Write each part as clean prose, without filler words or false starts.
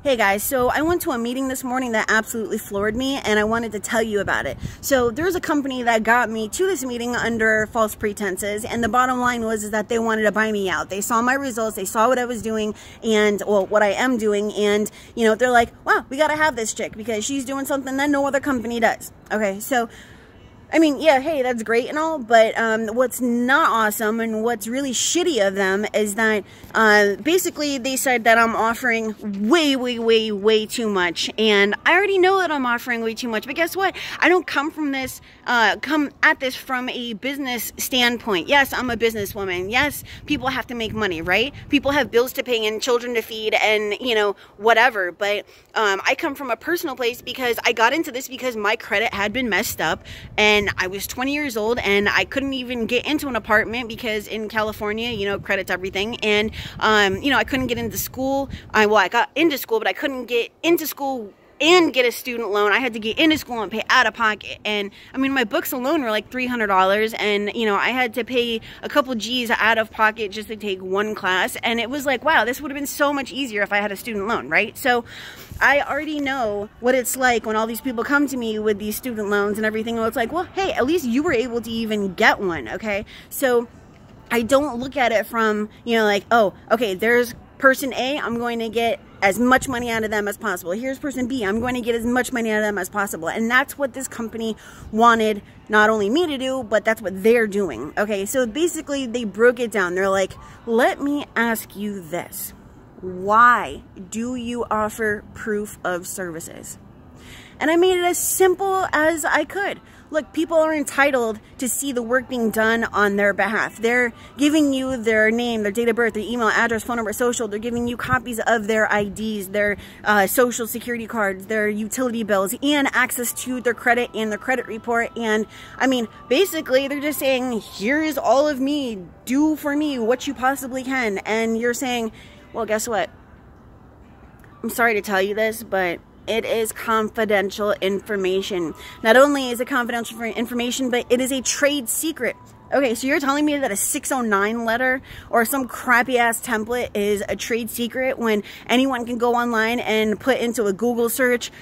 Hey guys, so I went to a meeting this morning that absolutely floored me, and I wanted to tell you about it. So there's a company that got me to this meeting under false pretenses, and the bottom line was that they wanted to buy me out. They saw my results, they saw what I was doing, and, well, what I am doing, and, you know, they're like, wow, we gotta have this chick because she's doing something that no other company does. Okay, so I mean, yeah, hey, that's great and all, but what's not awesome and what's really shitty of them is that basically they said that I'm offering way too much, and I already know that I'm offering way too much, but guess what? I don't come at this from a business standpoint. Yes, I'm a businesswoman. Yes, people have to make money, right? People have bills to pay and children to feed and, you know, whatever, but I come from a personal place because I got into this because my credit had been messed up, and I was 20 years old and I couldn't even get into an apartment because in California, you know, credit's everything. And, you know, I couldn't get into school. I got into school, but I couldn't get into school and get a student loan. I had to get into school and pay out of pocket. And I mean, my books alone were like $300, and you know, I had to pay a couple G's out of pocket just to take one class. And it was like, wow, this would have been so much easier if I had a student loan, right? So I already know what it's like when all these people come to me with these student loans and everything. Well, it's like, well, hey, at least you were able to even get one. Okay, so I don't look at it from, you know, like, oh, okay, there's person A, I'm going to get as much money out of them as possible. Here's person B, I'm going to get as much money out of them as possible. And that's what this company wanted not only me to do, but that's what they're doing. Okay, so basically they broke it down. They're like, let me ask you this. Why do you offer proof of services? And I made it as simple as I could. Look, people are entitled to see the work being done on their behalf. They're giving you their name, their date of birth, their email, address, phone number, social. They're giving you copies of their IDs, their social security cards, their utility bills, and access to their credit and their credit report. And I mean, basically, they're just saying, here is all of me. Do for me what you possibly can. And you're saying, well, guess what? I'm sorry to tell you this, but it is confidential information. Not only is it confidential information, but it is a trade secret. Okay, so you're telling me that a 609 letter or some crappy ass template is a trade secret when anyone can go online and put into a Google search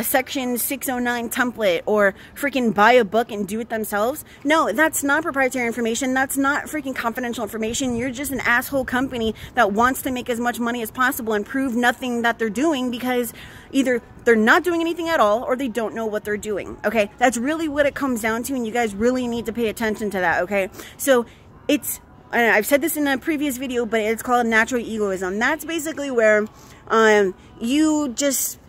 section 609 template or freaking buy a book and do it themselves? No, that's not proprietary information. That's not freaking confidential information. You're just an asshole company that wants to make as much money as possible and prove nothing that they're doing because either they're not doing anything at all or they don't know what they're doing. Okay, that's really what it comes down to, and you guys really need to pay attention to that. Okay, so it's, I've said this in a previous video, but it's called natural egoism. That's basically where you just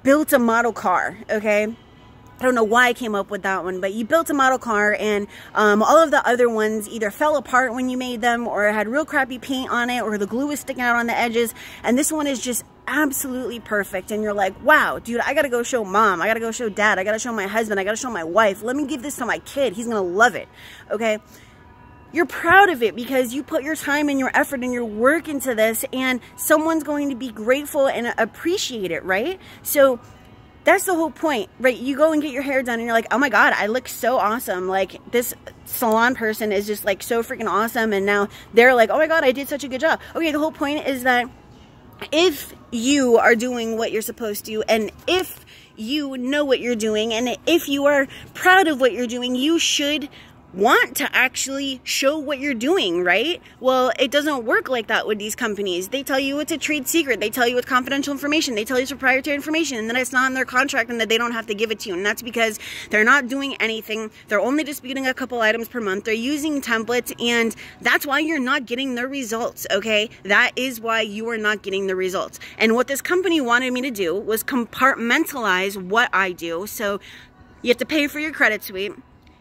built a model car. Okay, I don't know why I came up with that one, but you built a model car and all of the other ones either fell apart when you made them or had real crappy paint on it or the glue was sticking out on the edges, and this one is just absolutely perfect. And you're like, wow, dude, I gotta go show mom, I gotta go show dad, I gotta show my husband, I gotta show my wife, let me give this to my kid, he's gonna love it. Okay, you're proud of it because you put your time and your effort and your work into this, and someone's going to be grateful and appreciate it, right? So that's the whole point, right? You go and get your hair done and you're like, oh my God, I look so awesome. Like, this salon person is just like so freaking awesome. And now they're like, oh my God, I did such a good job. Okay, the whole point is that if you are doing what you're supposed to, and if you know what you're doing, and if you are proud of what you're doing, you should want to actually show what you're doing, right? Well, it doesn't work like that with these companies. They tell you it's a trade secret. They tell you it's confidential information. They tell you it's proprietary information, and then it's not in their contract and that they don't have to give it to you. And that's because they're not doing anything. They're only disputing a couple items per month. They're using templates, and that's why you're not getting the results, okay? That is why you are not getting the results. And what this company wanted me to do was compartmentalize what I do. So you have to pay for your credit suite.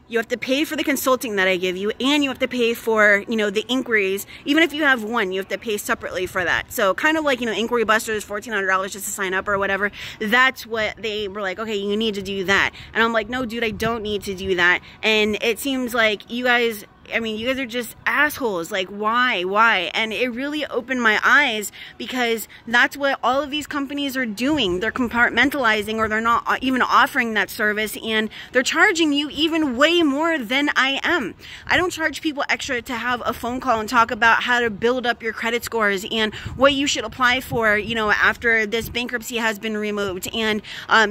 You have to pay for the consulting that I give you, and you have to pay for, you know, the inquiries. Even if you have one, you have to pay separately for that. So kind of like, you know, Inquiry Busters, $1,400 just to sign up or whatever. That's what they were like, okay, you need to do that. And I'm like, no, dude, I don't need to do that. And it seems like you guys I mean, you guys are just assholes. Like, why? And it really opened my eyes, because that's what all of these companies are doing. They're compartmentalizing, or they're not even offering that service, and they're charging you even way more than I am. I don't charge people extra to have a phone call and talk about how to build up your credit scores and what you should apply for, you know, after this bankruptcy has been removed. And,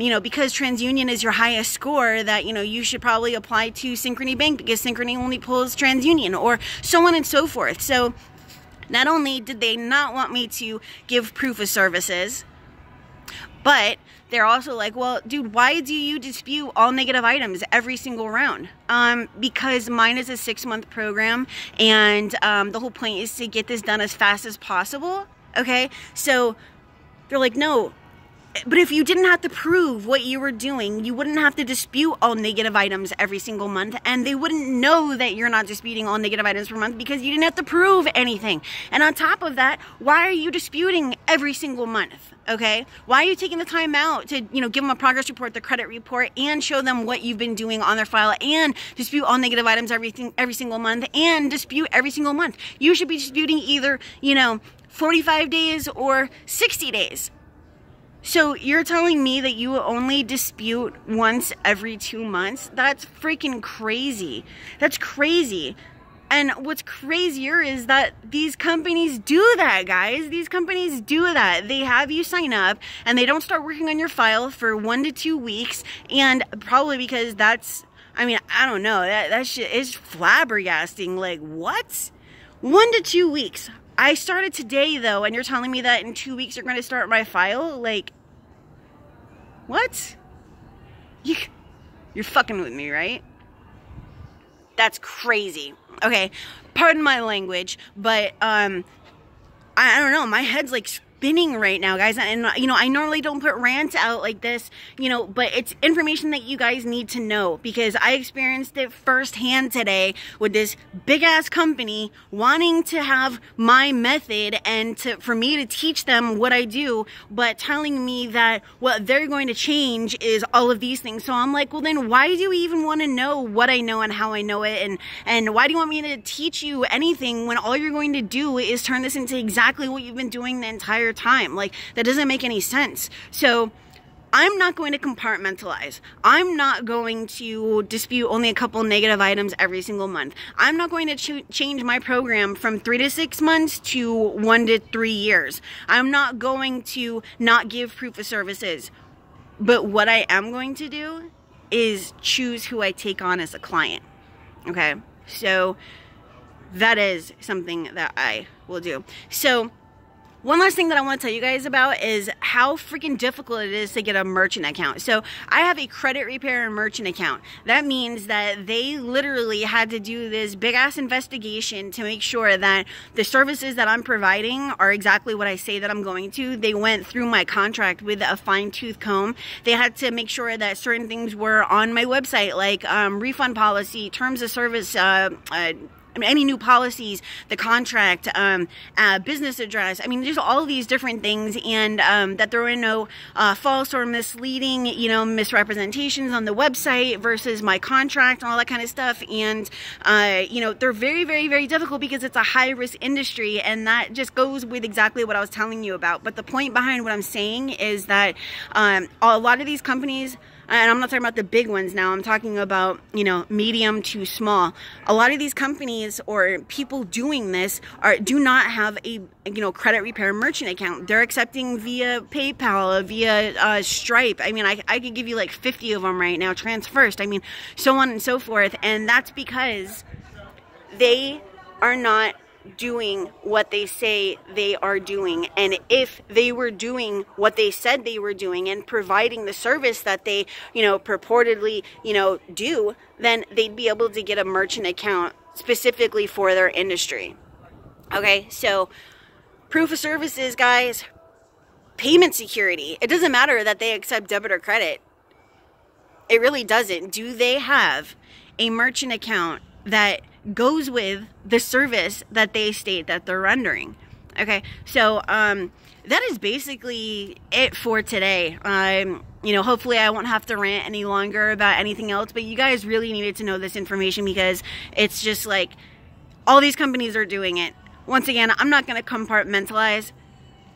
you know, because TransUnion is your highest score, that, you know, you should probably apply to Synchrony Bank, because Synchrony only pulls TransUnion, or so on and so forth. So not only did they not want me to give proof of services, but they're also like, well, dude, why do you dispute all negative items every single round? Because mine is a 6-month program, and the whole point is to get this done as fast as possible. Okay, so they're like, no. But if you didn't have to prove what you were doing, you wouldn't have to dispute all negative items every single month, and they wouldn't know that you're not disputing all negative items per month, because you didn't have to prove anything. And on top of that, why are you disputing every single month? Okay, why are you taking the time out to, you know, give them a progress report, the credit report, and show them what you've been doing on their file, and dispute all negative items every single month, and dispute every single month? You should be disputing either, you know, 45 days or 60 days. So you're telling me that you only dispute once every 2 months? That's freaking crazy. That's crazy. And what's crazier is that these companies do that, guys. These companies do that. They have you sign up, and they don't start working on your file for 1 to 2 weeks. And probably because that's, I mean, I don't know. That shit is flabbergasting. Like, what? 1 to 2 weeks. I started today, though, and you're telling me that in 2 weeks you're going to start my file? Like, what? You're fucking with me, right? That's crazy. Okay, pardon my language, but I don't know, my head's like spinning right now, guys. And you know, I normally don't put rants out like this, you know, but it's information that you guys need to know, because I experienced it firsthand today with this big ass company wanting to have my method, and for me to teach them what I do, but telling me that what they're going to change is all of these things. So I'm like, well, then why do you even want to know what I know and how I know it? And why do you want me to teach you anything when all you're going to do is turn this into exactly what you've been doing the entire time? Like, that doesn't make any sense. So I'm not going to compartmentalize. I'm not going to dispute only a couple negative items every single month. I'm not going to change my program from 3 to 6 months to 1 to 3 years. I'm not going to not give proof of services. But what I am going to do is choose who I take on as a client. Okay? So that is something that I will do. So one last thing that I want to tell you guys about is how freaking difficult it is to get a merchant account. So I have a credit repair and merchant account. That means that they literally had to do this big ass investigation to make sure that the services that I'm providing are exactly what I say that I'm going to. They went through my contract with a fine-tooth comb. They had to make sure that certain things were on my website, like refund policy, terms of service, any new policies, the contract, business address. I mean, there's all of these different things, and that there were no false or misleading, you know, misrepresentations on the website versus my contract and all that kind of stuff. And, you know, they're very, very, very difficult because it's a high-risk industry, and that just goes with exactly what I was telling you about. But the point behind what I'm saying is that a lot of these companies, and I'm not talking about the big ones now, I'm talking about, you know, medium to small. A lot of these companies or people doing this do not have a, you know, credit repair merchant account. They're accepting via PayPal, via Stripe. I mean, I could give you like 50 of them right now, TransFirst, I mean, so on and so forth. And that's because they are not doing what they say they are doing. And if they were doing what they said they were doing and providing the service that they, you know, purportedly, you know, do, then they'd be able to get a merchant account specifically for their industry. Okay, so proof of services, guys, payment security. It doesn't matter that they accept debit or credit. It really doesn't. Do they have a merchant account that goes with the service that they state that they're rendering? Okay, so that is basically it for today. You know, hopefully I won't have to rant any longer about anything else, but you guys really needed to know this information because it's just like all these companies are doing it. Once again, I'm not going to compartmentalize.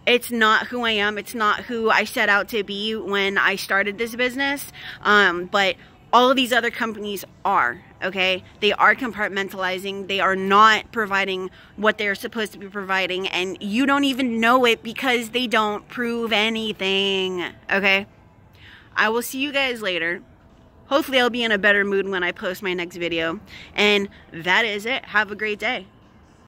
It's not who I am. It's not who I set out to be when I started this business. But all of these other companies are, okay? They are compartmentalizing. They are not providing what they're supposed to be providing, and you don't even know it because they don't prove anything, okay? I will see you guys later. Hopefully I'll be in a better mood when I post my next video. And that is it. Have a great day.